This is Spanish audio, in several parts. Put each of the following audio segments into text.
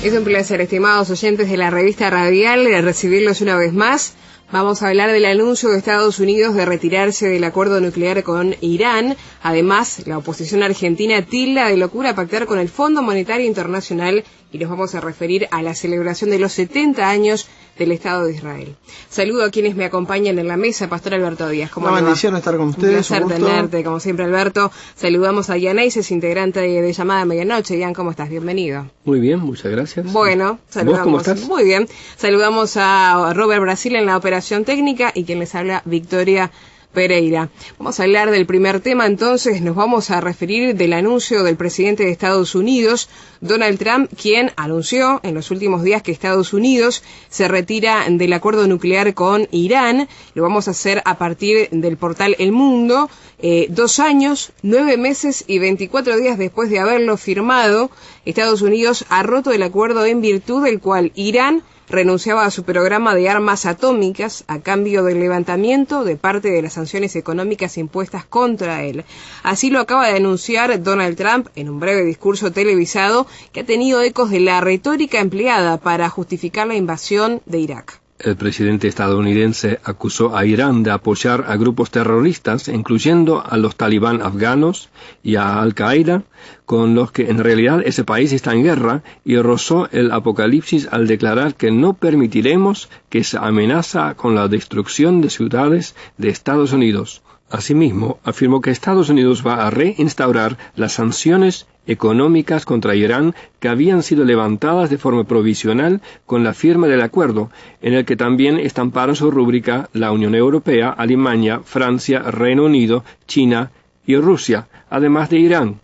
Es un placer, estimados oyentes de la revista Radial, recibirlos una vez más. Vamos a hablar del anuncio de Estados Unidos de retirarse del acuerdo nuclear con Irán. Además, la oposición argentina tilda de locura pactar con el Fondo Monetario Internacional y nos vamos a referir a la celebración de los 70 años del Estado de Israel. Saludo a quienes me acompañan en la mesa. Pastor Alberto Díaz, ¿cómo le va? Una bendición estar con ustedes. Un placer tenerte, como siempre, Alberto. Saludamos a Ian Eises, integrante de Llamada a Medianoche. Ian, ¿cómo estás? Bienvenido. Muy bien, muchas gracias. Bueno, saludamos. ¿Vos cómo estás? Muy bien. Saludamos a Robert Brasil en la operación técnica y quien les habla, Victoria Pereira. Vamos a hablar del primer tema, entonces nos vamos a referir del anuncio del presidente de Estados Unidos, Donald Trump, quien anunció en los últimos días que Estados Unidos se retira del acuerdo nuclear con Irán. Lo vamos a hacer a partir del portal El Mundo. 2 años, 9 meses y 24 días después de haberlo firmado, Estados Unidos ha roto el acuerdo en virtud del cual Irán renunciaba a su programa de armas atómicas a cambio del levantamiento de parte de las sanciones económicas impuestas contra él. Así lo acaba de anunciar Donald Trump en un breve discurso televisado que ha tenido ecos de la retórica empleada para justificar la invasión de Irak. El presidente estadounidense acusó a Irán de apoyar a grupos terroristas, incluyendo a los talibán afganos y a Al-Qaeda, con los que en realidad ese país está en guerra, y rozó el apocalipsis al declarar que no permitiremos que se amenaza con la destrucción de ciudades de Estados Unidos. Asimismo, afirmó que Estados Unidos va a reinstaurar las sanciones económicas contra Irán que habían sido levantadas de forma provisional con la firma del acuerdo, en el que también estamparon su rúbrica la Unión Europea, Alemania, Francia, Reino Unido, China y Rusia, además de Irán,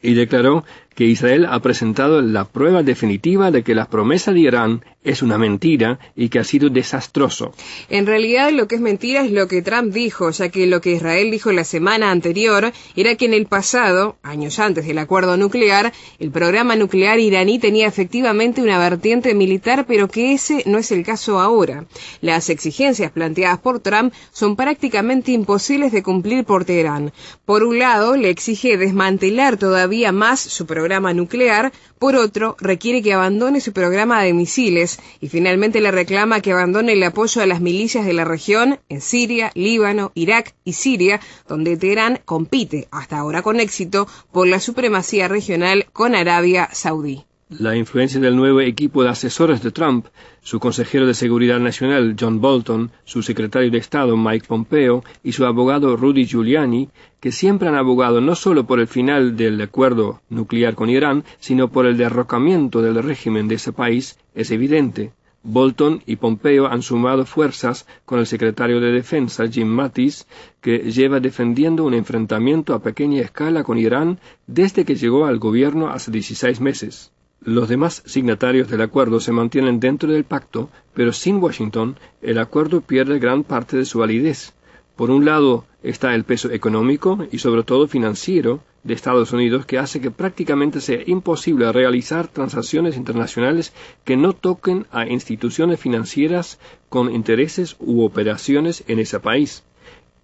y declaró que Israel ha presentado la prueba definitiva de que la promesa de Irán es una mentira y que ha sido desastroso. En realidad lo que es mentira es lo que Trump dijo, ya que lo que Israel dijo la semana anterior era que en el pasado, años antes del acuerdo nuclear, el programa nuclear iraní tenía efectivamente una vertiente militar, pero que ese no es el caso ahora. Las exigencias planteadas por Trump son prácticamente imposibles de cumplir por Teherán. Por un lado, le exige desmantelar todavía más su programa nuclear, por otro, requiere que abandone su programa de misiles y finalmente le reclama que abandone el apoyo a las milicias de la región en Siria, Líbano, Irak y Siria, donde Teherán compite, hasta ahora con éxito, por la supremacía regional con Arabia Saudí. La influencia del nuevo equipo de asesores de Trump, su consejero de Seguridad Nacional John Bolton, su secretario de Estado Mike Pompeo y su abogado Rudy Giuliani, que siempre han abogado no solo por el final del acuerdo nuclear con Irán, sino por el derrocamiento del régimen de ese país, es evidente. Bolton y Pompeo han sumado fuerzas con el secretario de Defensa Jim Mattis, que lleva defendiendo un enfrentamiento a pequeña escala con Irán desde que llegó al gobierno hace 16 meses. Los demás signatarios del acuerdo se mantienen dentro del pacto, pero sin Washington, el acuerdo pierde gran parte de su validez. Por un lado está el peso económico y sobre todo financiero de Estados Unidos, que hace que prácticamente sea imposible realizar transacciones internacionales que no toquen a instituciones financieras con intereses u operaciones en ese país.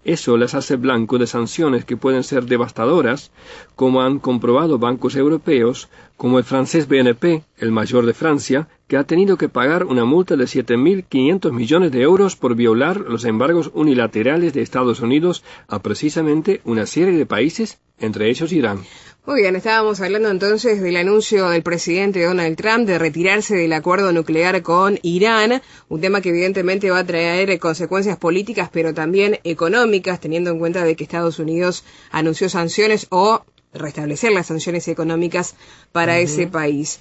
Eso les hace blanco de sanciones que pueden ser devastadoras, como han comprobado bancos europeos, como el francés BNP, el mayor de Francia, que ha tenido que pagar una multa de 7.500 millones de euros por violar los embargos unilaterales de Estados Unidos a precisamente una serie de países, entre ellos Irán. Muy bien, estábamos hablando entonces del anuncio del presidente Donald Trump de retirarse del acuerdo nuclear con Irán, un tema que evidentemente va a traer consecuencias políticas pero también económicas, teniendo en cuenta de que Estados Unidos anunció sanciones o restablecer las sanciones económicas para ese país.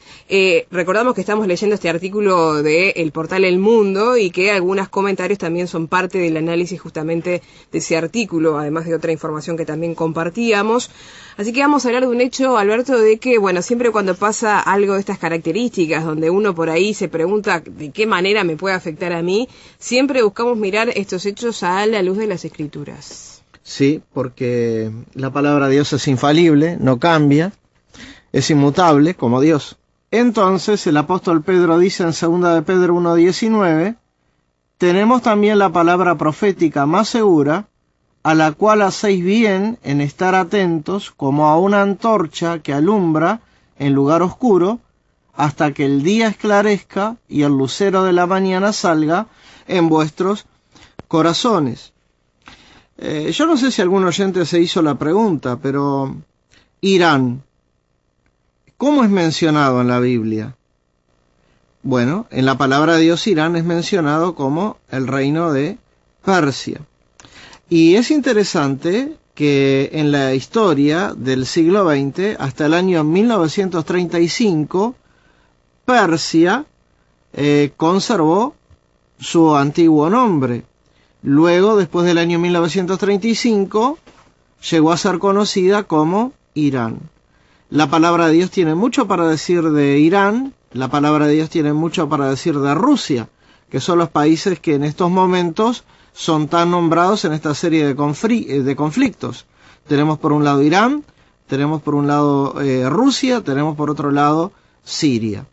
Recordamos que estamos leyendo este artículo del portal El Mundo y que algunos comentarios también son parte del análisis justamente de ese artículo, además de otra información que también compartíamos. Así que vamos a hablar de un hecho, Alberto, de que, bueno, siempre cuando pasa algo de estas características, donde uno por ahí se pregunta de qué manera me puede afectar a mí, siempre buscamos mirar estos hechos a la luz de las Escrituras. Sí, porque la palabra de Dios es infalible, no cambia, es inmutable como Dios. Entonces el apóstol Pedro dice en 2 de Pedro 1:19, tenemos también la palabra profética más segura, a la cual hacéis bien en estar atentos como a una antorcha que alumbra en lugar oscuro, hasta que el día esclarezca y el lucero de la mañana salga en vuestros corazones. Yo no sé si algún oyente se hizo la pregunta, pero Irán, ¿cómo es mencionado en la Biblia? Bueno, en la palabra de Dios Irán es mencionado como el reino de Persia. Y es interesante que en la historia del siglo XX, hasta el año 1935, Persia conservó su antiguo nombre. Luego, después del año 1935, llegó a ser conocida como Irán. La palabra de Dios tiene mucho para decir de Irán, la palabra de Dios tiene mucho para decir de Rusia, que son los países que en estos momentos son tan nombrados en esta serie de conflictos. Tenemos por un lado Irán, tenemos por un lado Rusia, tenemos por otro lado Siria.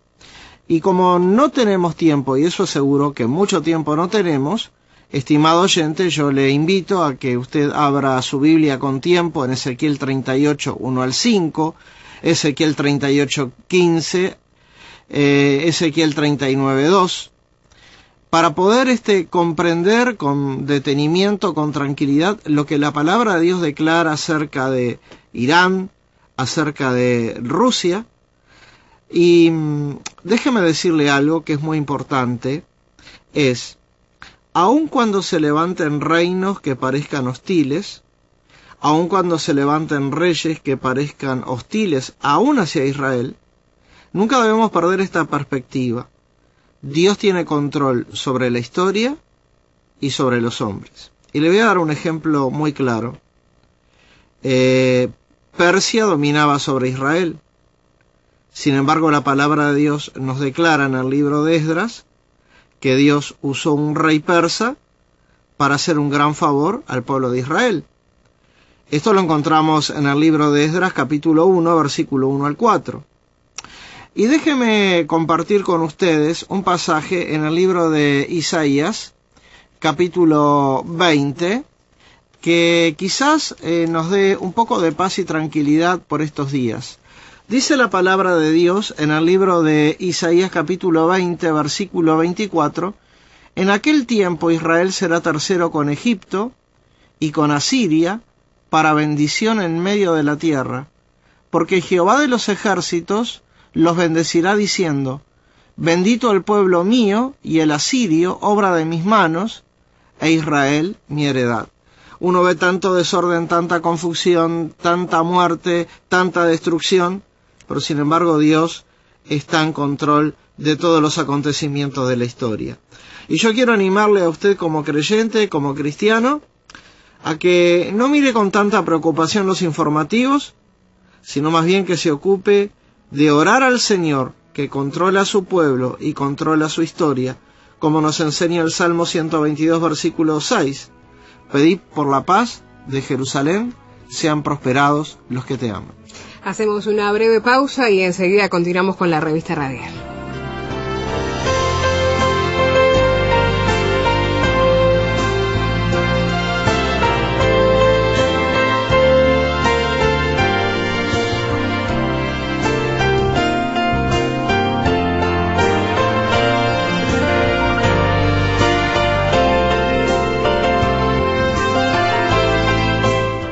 Y como no tenemos tiempo, y eso es seguro que mucho tiempo no tenemos, estimado oyente, yo le invito a que usted abra su Biblia con tiempo en Ezequiel 38, 1 al 5, Ezequiel 38, 15, Ezequiel 39, 2, para poder comprender con detenimiento, con tranquilidad, lo que la palabra de Dios declara acerca de Irán, acerca de Rusia. Y déjeme decirle algo que es muy importante, es, aun cuando se levanten reinos que parezcan hostiles, aun cuando se levanten reyes que parezcan hostiles aún hacia Israel, nunca debemos perder esta perspectiva. Dios tiene control sobre la historia y sobre los hombres. Y le voy a dar un ejemplo muy claro. Persia dominaba sobre Israel. Sin embargo, la palabra de Dios nos declara en el libro de Esdras que Dios usó un rey persa para hacer un gran favor al pueblo de Israel. Esto lo encontramos en el libro de Esdras, capítulo 1, versículo 1 al 4. Y déjeme compartir con ustedes un pasaje en el libro de Isaías, capítulo 20, que quizás nos dé un poco de paz y tranquilidad por estos días. Dice la palabra de Dios en el libro de Isaías capítulo 20, versículo 24, en aquel tiempo Israel será tercero con Egipto y con Asiria para bendición en medio de la tierra, porque Jehová de los ejércitos los bendecirá diciendo, bendito el pueblo mío y el asirio, obra de mis manos, e Israel mi heredad. Uno ve tanto desorden, tanta confusión, tanta muerte, tanta destrucción, pero sin embargo Dios está en control de todos los acontecimientos de la historia. Y yo quiero animarle a usted como creyente, como cristiano, a que no mire con tanta preocupación los informativos, sino más bien que se ocupe de orar al Señor, que controla a su pueblo y controla su historia, como nos enseña el Salmo 122, versículo 6. Pedid por la paz de Jerusalén, sean prosperados los que te aman. Hacemos una breve pausa y enseguida continuamos con la revista radial.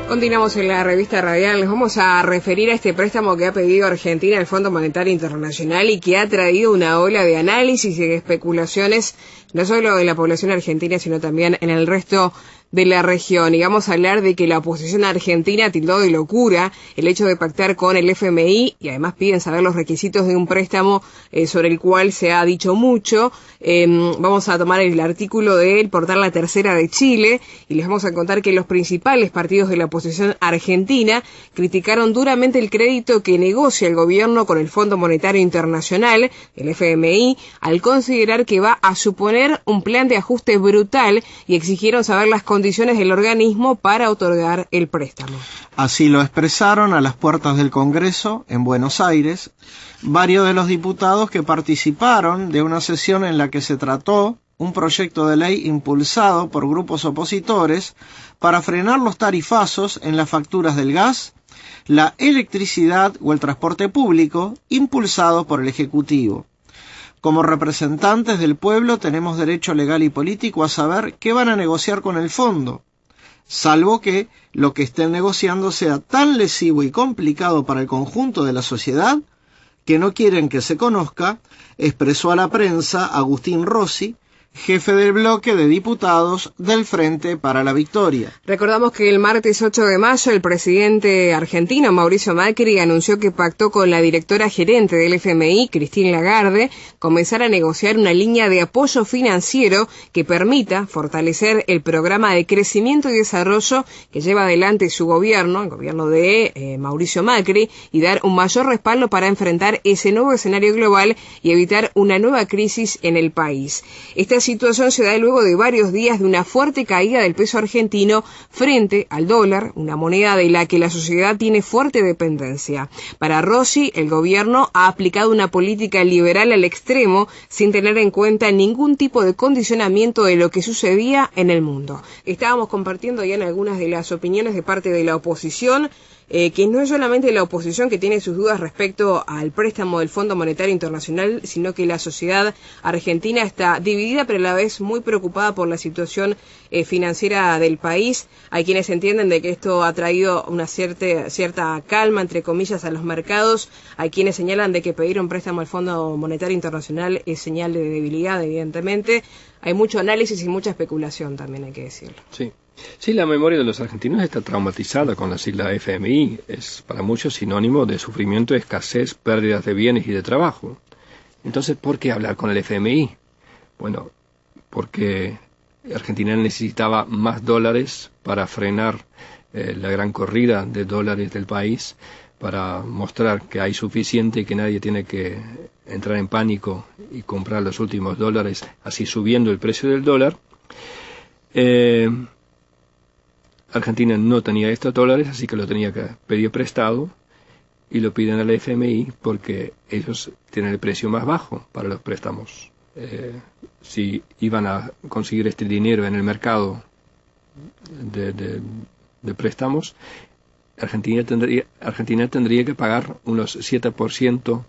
Continuamos en la revista radial. Nos vamos a referir a este préstamo que ha pedido Argentina al Fondo Monetario Internacional y que ha traído una ola de análisis y de especulaciones, no solo en la población argentina, sino también en el resto de la región. Y vamos a hablar de que la oposición argentina tildó de locura el hecho de pactar con el FMI y además piden saber los requisitos de un préstamo sobre el cual se ha dicho mucho. Vamos a tomar el artículo del portal La Tercera de Chile y les vamos a contar que los principales partidos de la oposición argentina criticaron duramente el crédito que negocia el gobierno con el Fondo Monetario Internacional, el FMI, al considerar que va a suponer un plan de ajuste brutal y exigieron saber las condiciones del organismo para otorgar el préstamo. Así lo expresaron a las puertas del Congreso en Buenos Aires varios de los diputados que participaron de una sesión en la que se trató un proyecto de ley impulsado por grupos opositores para frenar los tarifazos en las facturas del gas, la electricidad o el transporte público, impulsado por el Ejecutivo. Como representantes del pueblo tenemos derecho legal y político a saber qué van a negociar con el fondo, salvo que lo que estén negociando sea tan lesivo y complicado para el conjunto de la sociedad que no quieren que se conozca, expresó a la prensa Agustín Rossi, jefe del bloque de diputados del Frente para la Victoria. Recordamos que el martes 8 de mayo el presidente argentino Mauricio Macri anunció que pactó con la directora gerente del FMI, Christine Lagarde, comenzar a negociar una línea de apoyo financiero que permita fortalecer el programa de crecimiento y desarrollo que lleva adelante su gobierno, el gobierno de Mauricio Macri, y dar un mayor respaldo para enfrentar ese nuevo escenario global y evitar una nueva crisis en el país. Esta situación se da luego de varios días de una fuerte caída del peso argentino frente al dólar, una moneda de la que la sociedad tiene fuerte dependencia. Para Rossi, el gobierno ha aplicado una política liberal al extremo sin tener en cuenta ningún tipo de condicionamiento de lo que sucedía en el mundo. Estábamos compartiendo ya en algunas de las opiniones de parte de la oposición, que no es solamente la oposición que tiene sus dudas respecto al préstamo del Fondo Monetario Internacional, sino que la sociedad argentina está dividida, pero a la vez muy preocupada por la situación financiera del país. Hay quienes entienden de que esto ha traído una cierta calma, entre comillas, a los mercados. Hay quienes señalan de que pedir un préstamo al Fondo Monetario Internacional es señal de debilidad, evidentemente. Hay mucho análisis y mucha especulación también, hay que decirlo. Sí, la memoria de los argentinos está traumatizada con la sigla FMI. Es para muchos sinónimo de sufrimiento, escasez, pérdidas de bienes y de trabajo. Entonces, ¿por qué hablar con el FMI? Bueno, porque Argentina necesitaba más dólares para frenar la gran corrida de dólares del país, para mostrar que hay suficiente y que nadie tiene que entrar en pánico y comprar los últimos dólares, así subiendo el precio del dólar. Argentina no tenía estos dólares, así que lo tenía que pedir prestado, y lo piden al FMI porque ellos tienen el precio más bajo para los préstamos. Si iban a conseguir este dinero en el mercado de préstamos, Argentina tendría que pagar unos 7%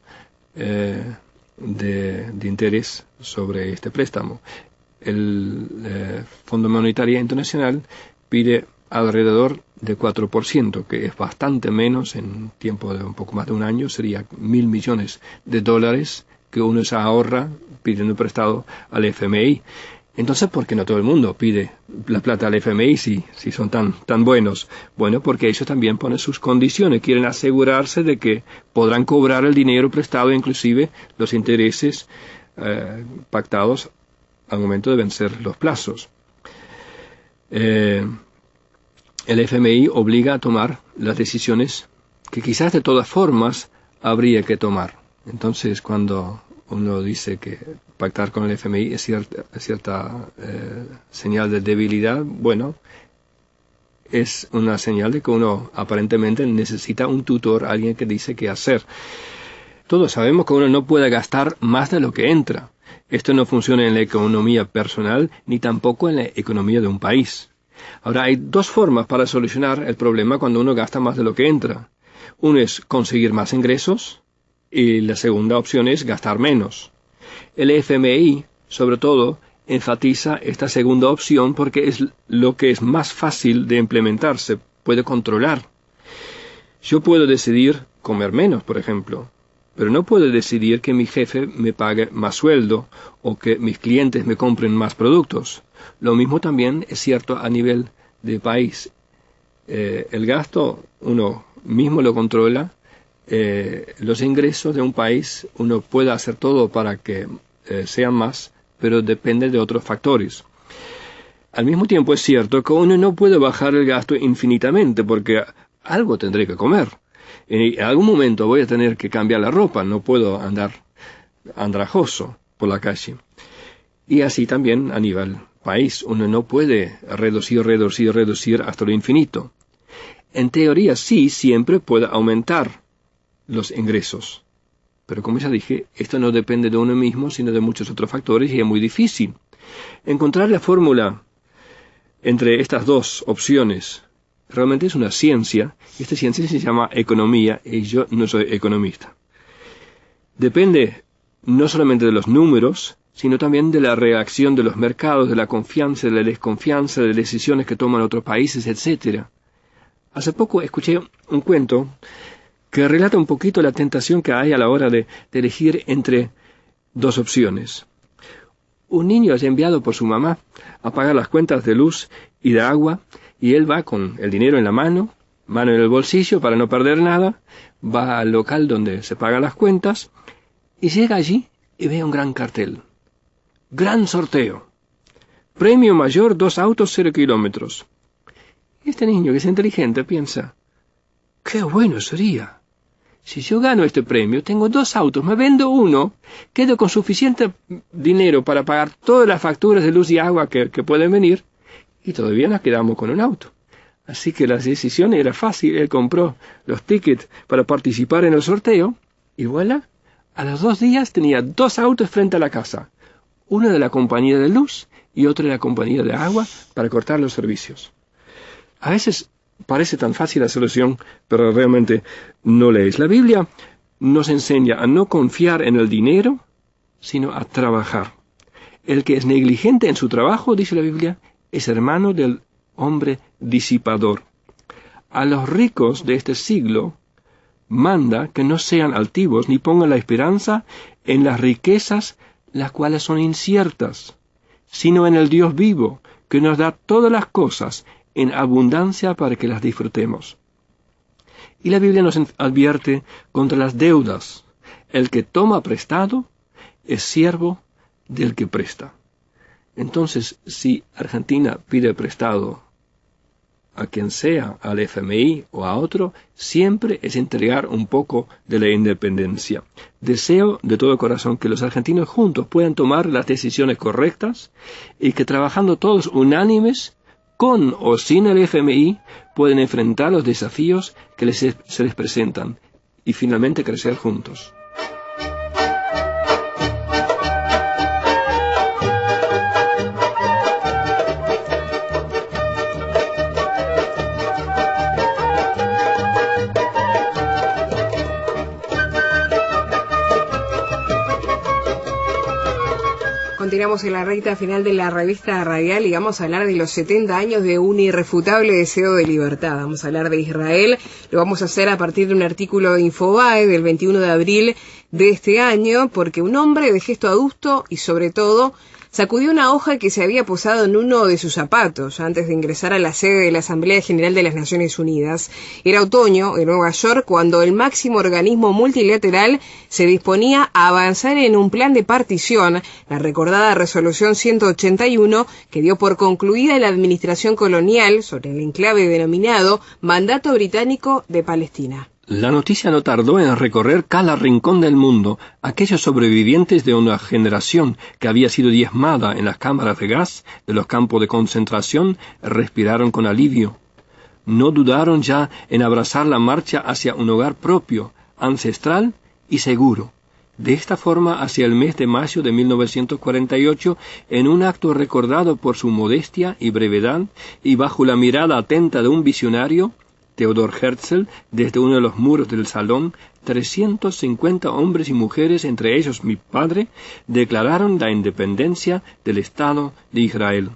de interés sobre este préstamo. El Fondo Monetario Internacional pide alrededor de 4%, que es bastante menos. En tiempo de un poco más de un año sería 1.000 millones de dólares que uno se ahorra pidiendo prestado al FMI. Entonces, ¿por qué no todo el mundo pide la plata al FMI si son tan buenos? Bueno, porque ellos también ponen sus condiciones, quieren asegurarse de que podrán cobrar el dinero prestado, inclusive los intereses pactados al momento de vencer los plazos. El FMI obliga a tomar las decisiones que quizás de todas formas habría que tomar. Entonces, cuando uno dice que pactar con el FMI es cierta señal de debilidad, bueno, es una señal de que uno aparentemente necesita un tutor, alguien que dice qué hacer. Todos sabemos que uno no puede gastar más de lo que entra. Esto no funciona en la economía personal ni tampoco en la economía de un país. Ahora, hay dos formas para solucionar el problema cuando uno gasta más de lo que entra. Uno es conseguir más ingresos y la segunda opción es gastar menos. El FMI, sobre todo, enfatiza esta segunda opción porque es lo que es más fácil de implementar, se puede controlar. Yo puedo decidir comer menos, por ejemplo, pero no puedo decidir que mi jefe me pague más sueldo o que mis clientes me compren más productos. Lo mismo también es cierto a nivel de país. El gasto uno mismo lo controla. Los ingresos de un país uno puede hacer todo para que sean más, pero depende de otros factores. Al mismo tiempo es cierto que uno no puede bajar el gasto infinitamente porque algo tendré que comer. En algún momento voy a tener que cambiar la ropa, no puedo andar andrajoso por la calle. Y así también a nivel país, uno no puede reducir hasta lo infinito. En teoría sí, siempre puede aumentar los ingresos. Pero como ya dije, esto no depende de uno mismo, sino de muchos otros factores y es muy difícil. Encontrar la fórmula entre estas dos opciones realmente es una ciencia. Esta ciencia se llama economía y yo no soy economista. Depende no solamente de los números, sino también de la reacción de los mercados, de la confianza, de la desconfianza, de decisiones que toman otros países, etc. Hace poco escuché un cuento que relata un poquito la tentación que hay a la hora de elegir entre dos opciones. Un niño es enviado por su mamá a pagar las cuentas de luz y de agua, y él va con el dinero en la mano en el bolsillo para no perder nada, va al local donde se pagan las cuentas, y llega allí y ve un gran cartel. Gran sorteo. Premio mayor, 2 autos 0 kilómetros. Este niño, que es inteligente, piensa, ¡qué bueno sería! Si yo gano este premio, tengo 2 autos, me vendo uno, quedo con suficiente dinero para pagar todas las facturas de luz y agua que pueden venir, y todavía nos quedamos con un auto. Así que la decisión era fácil. Él compró los tickets para participar en el sorteo, y voilà, a los 2 días tenía 2 autos frente a la casa, uno de la compañía de luz y otro de la compañía de agua para cortar los servicios. A veces parece tan fácil la solución, pero realmente no lo es. La Biblia nos enseña a no confiar en el dinero, sino a trabajar. El que es negligente en su trabajo, dice la Biblia, es hermano del hombre disipador. A los ricos de este siglo manda que no sean altivos ni pongan la esperanza en las riquezas, las cuales son inciertas, sino en el Dios vivo, que nos da todas las cosas en abundancia para que las disfrutemos. Y la Biblia nos advierte contra las deudas. El que toma prestado es siervo del que presta. Entonces, si Argentina pide prestado a quien sea, al FMI o a otro, siempre es entregar un poco de la independencia. Deseo de todo corazón que los argentinos juntos puedan tomar las decisiones correctas y que trabajando todos unánimes, con o sin el FMI, pueden enfrentar los desafíos que se les presentan y finalmente crecer juntos. Continuamos en la recta final de la revista radial y vamos a hablar de los 70 años de un irrefutable deseo de libertad. Vamos a hablar de Israel, lo vamos a hacer a partir de un artículo de Infobae del 21 de abril de este año, porque un hombre de gesto adusto y sobre todo sacudió una hoja que se había posado en uno de sus zapatos antes de ingresar a la sede de la Asamblea General de las Naciones Unidas. Era otoño en Nueva York cuando el máximo organismo multilateral se disponía a avanzar en un plan de partición, la recordada Resolución 181, que dio por concluida la administración colonial sobre el enclave denominado Mandato Británico de Palestina. La noticia no tardó en recorrer cada rincón del mundo. Aquellos sobrevivientes de una generación que había sido diezmada en las cámaras de gas de los campos de concentración respiraron con alivio. No dudaron ya en abrazar la marcha hacia un hogar propio, ancestral y seguro. De esta forma, hacia el mes de mayo de 1948, en un acto recordado por su modestia y brevedad, y bajo la mirada atenta de un visionario, Theodor Herzl, desde uno de los muros del salón, 350 hombres y mujeres, entre ellos mi padre, declararon la independencia del Estado de Israel.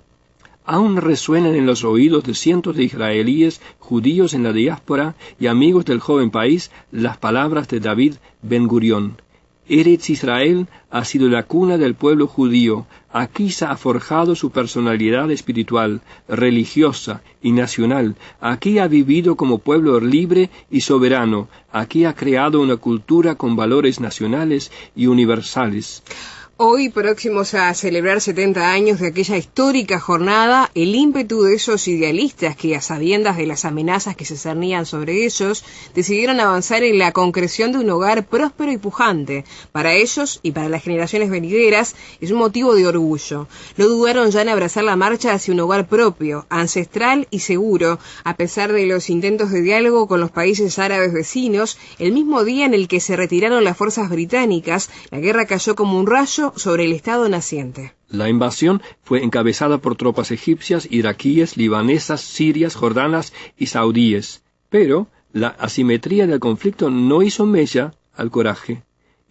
Aún resuenan en los oídos de cientos de israelíes, judíos en la diáspora y amigos del joven país, las palabras de David Ben Gurión. Eretz Israel ha sido la cuna del pueblo judío. Aquí se ha forjado su personalidad espiritual, religiosa y nacional. Aquí ha vivido como pueblo libre y soberano. Aquí ha creado una cultura con valores nacionales y universales. Hoy, próximos a celebrar 70 años de aquella histórica jornada, el ímpetu de esos idealistas que, a sabiendas de las amenazas que se cernían sobre ellos, decidieron avanzar en la concreción de un hogar próspero y pujante. Para ellos y para las generaciones venideras es un motivo de orgullo. No dudaron ya en abrazar la marcha hacia un hogar propio, ancestral y seguro, a pesar de los intentos de diálogo con los países árabes vecinos. El mismo día en el que se retiraron las fuerzas británicas, la guerra cayó como un rayo sobre el Estado naciente. La invasión fue encabezada por tropas egipcias, iraquíes, libanesas, sirias, jordanas y saudíes, pero la asimetría del conflicto no hizo mella al coraje.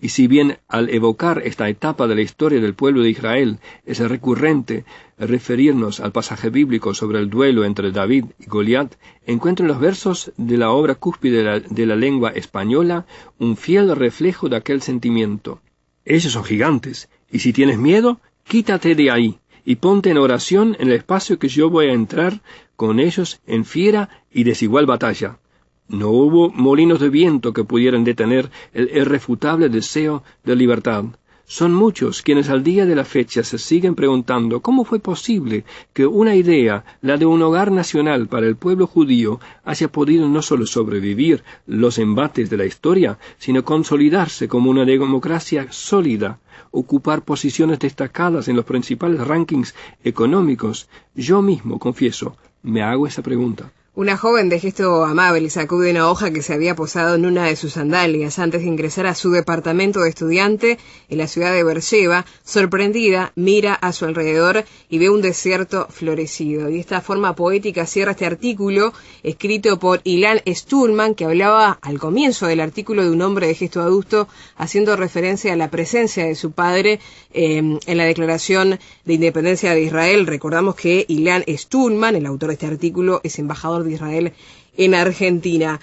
Y si bien al evocar esta etapa de la historia del pueblo de Israel es recurrente referirnos al pasaje bíblico sobre el duelo entre David y Goliat, encuentro en los versos de la obra cúspide de la lengua española un fiel reflejo de aquel sentimiento. Ellos son gigantes, y si tienes miedo, quítate de ahí, y ponte en oración en el espacio que yo voy a entrar con ellos en fiera y desigual batalla. No hubo molinos de viento que pudieran detener el irrefutable deseo de libertad. Son muchos quienes al día de la fecha se siguen preguntando cómo fue posible que una idea, la de un hogar nacional para el pueblo judío, haya podido no solo sobrevivir los embates de la historia, sino consolidarse como una democracia sólida, ocupar posiciones destacadas en los principales rankings económicos. Yo mismo, confieso, me hago esa pregunta. Una joven de gesto amable sacude una hoja que se había posado en una de sus sandalias antes de ingresar a su departamento de estudiante en la ciudad de Beersheba. Sorprendida, mira a su alrededor y ve un desierto florecido. Y esta forma poética cierra este artículo escrito por Ilan Stulman, que hablaba al comienzo del artículo de un hombre de gesto adusto, haciendo referencia a la presencia de su padre en la Declaración de Independencia de Israel. Recordamos que Ilan Stulman, el autor de este artículo, es embajador de Israel en Argentina.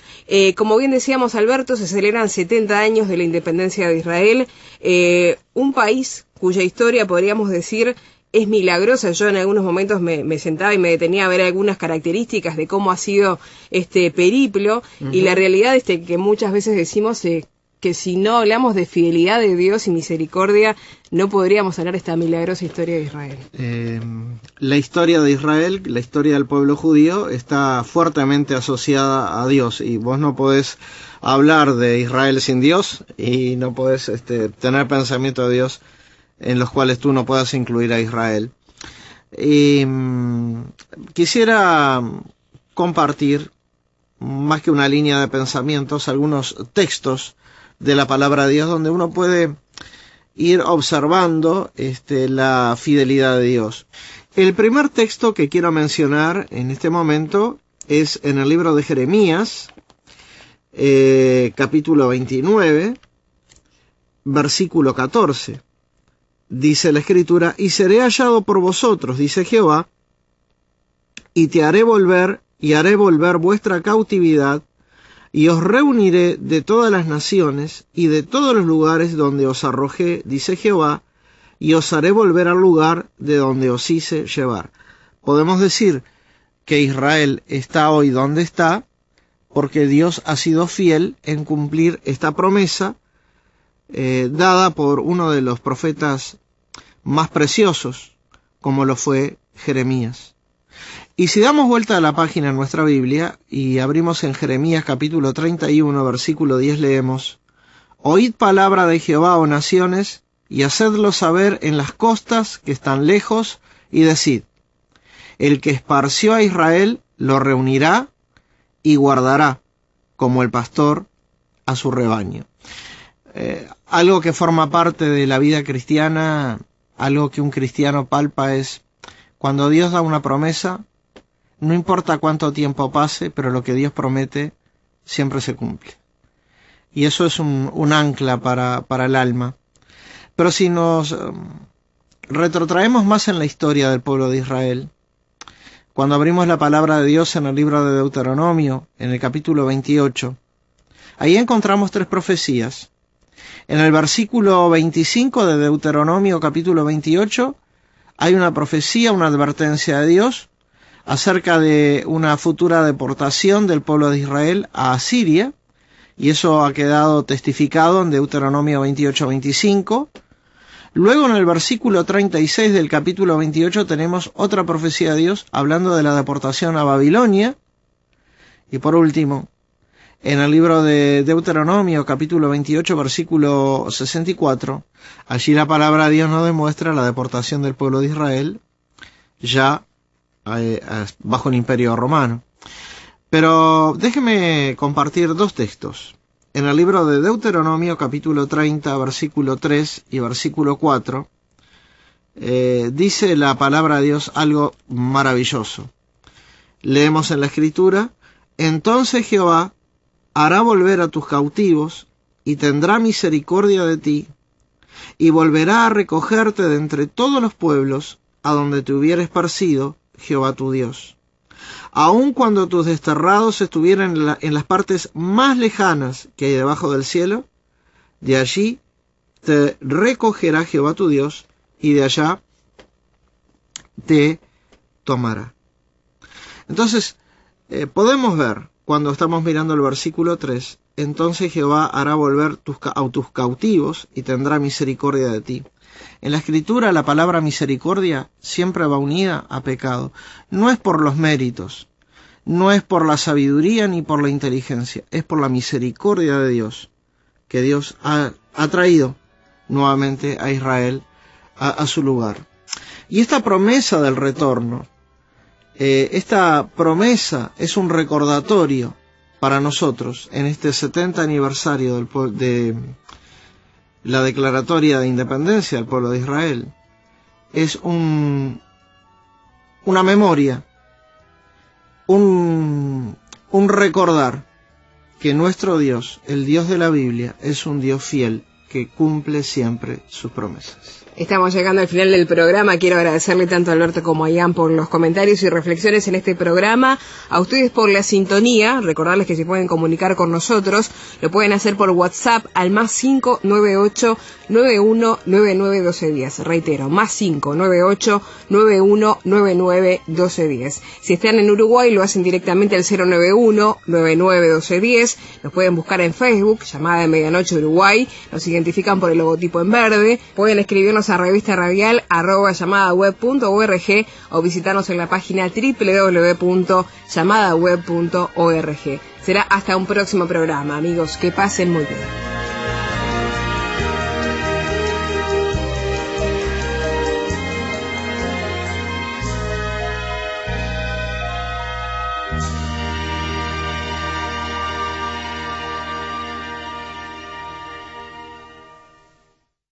Como bien decíamos, Alberto, se celebran 70 años de la independencia de Israel, un país cuya historia, podríamos decir, es milagrosa. Yo en algunos momentos me sentaba y me detenía a ver algunas características de cómo ha sido este periplo, y la realidad es que muchas veces decimos que si no hablamos de fidelidad de Dios y misericordia, no podríamos hablar de esta milagrosa historia de Israel. La historia de Israel, la historia del pueblo judío, está fuertemente asociada a Dios, y vos no podés hablar de Israel sin Dios, y no podés tener pensamiento de Dios en los cuales tú no puedas incluir a Israel. Y quisiera compartir, más que una línea de pensamientos, algunos textos de la palabra de Dios donde uno puede ir observando la fidelidad de Dios. El primer texto que quiero mencionar en este momento es en el libro de Jeremías, capítulo 29, versículo 14. Dice la Escritura: y seré hallado por vosotros, dice Jehová, y te haré volver, y haré volver vuestra cautividad, y os reuniré de todas las naciones y de todos los lugares donde os arrojé, dice Jehová, y os haré volver al lugar de donde os hice llevar. Podemos decir que Israel está hoy donde está porque Dios ha sido fiel en cumplir esta promesa dada por uno de los profetas más preciosos, como lo fue Jeremías. Y si damos vuelta a la página en nuestra Biblia y abrimos en Jeremías capítulo 31, versículo 10, leemos: Oíd palabra de Jehová, oh naciones, y hacedlo saber en las costas que están lejos, y decid: el que esparció a Israel lo reunirá y guardará, como el pastor a su rebaño. Algo que forma parte de la vida cristiana, algo que un cristiano palpa, es cuando Dios da una promesa, no importa cuánto tiempo pase, pero lo que Dios promete siempre se cumple. Y eso es un ancla para el alma. Pero si nos retrotraemos más en la historia del pueblo de Israel, cuando abrimos la palabra de Dios en el libro de Deuteronomio, en el capítulo 28, ahí encontramos 3 profecías. En el versículo 25 de Deuteronomio capítulo 28 hay una profecía, una advertencia de Dios acerca de una futura deportación del pueblo de Israel a Asiria, y eso ha quedado testificado en Deuteronomio 28-25. Luego en el versículo 36 del capítulo 28 tenemos otra profecía de Dios hablando de la deportación a Babilonia. Y por último, en el libro de Deuteronomio capítulo 28 versículo 64, allí la palabra de Dios nos demuestra la deportación del pueblo de Israel ya bajo el imperio romano. Pero déjeme compartir 2 textos. En el libro de Deuteronomio capítulo 30 versículo 3 y versículo 4, dice la palabra de Dios algo maravilloso. Leemos en la Escritura: entonces Jehová hará volver a tus cautivos y tendrá misericordia de ti, y volverá a recogerte de entre todos los pueblos a donde te hubiera esparcido Jehová tu Dios. Aun cuando tus desterrados estuvieran en las partes más lejanas que hay debajo del cielo, de allí te recogerá Jehová tu Dios, y de allá te tomará. Entonces, podemos ver, cuando estamos mirando el versículo 3, entonces Jehová hará volver a tus cautivos y tendrá misericordia de ti. En la Escritura la palabra misericordia siempre va unida a pecado. No es por los méritos, no es por la sabiduría ni por la inteligencia, es por la misericordia de Dios, que Dios ha traído nuevamente a Israel a su lugar. Y esta promesa del retorno, esta promesa es un recordatorio para nosotros en este 70 aniversario de la declaratoria de independencia del pueblo de Israel. Es una memoria, un recordar que nuestro Dios, el Dios de la Biblia, es un Dios fiel que cumple siempre sus promesas. Estamos llegando al final del programa. Quiero agradecerle tanto a Alberto como a Ian por los comentarios y reflexiones en este programa, a ustedes por la sintonía. Recordarles que se pueden comunicar con nosotros, lo pueden hacer por WhatsApp al +5 98 91 99 1210. Reitero, +5 98 91 99 1210. Si están en Uruguay, lo hacen directamente al 091 99 1210. Nos pueden buscar en Facebook, Llamada de Medianoche Uruguay. Nos identifican por el logotipo en verde. Pueden escribirnos a revistaradial@llamadaweb.org o visitarnos en la página www.llamadaweb.org. Será hasta un próximo programa, amigos. Que pasen muy bien.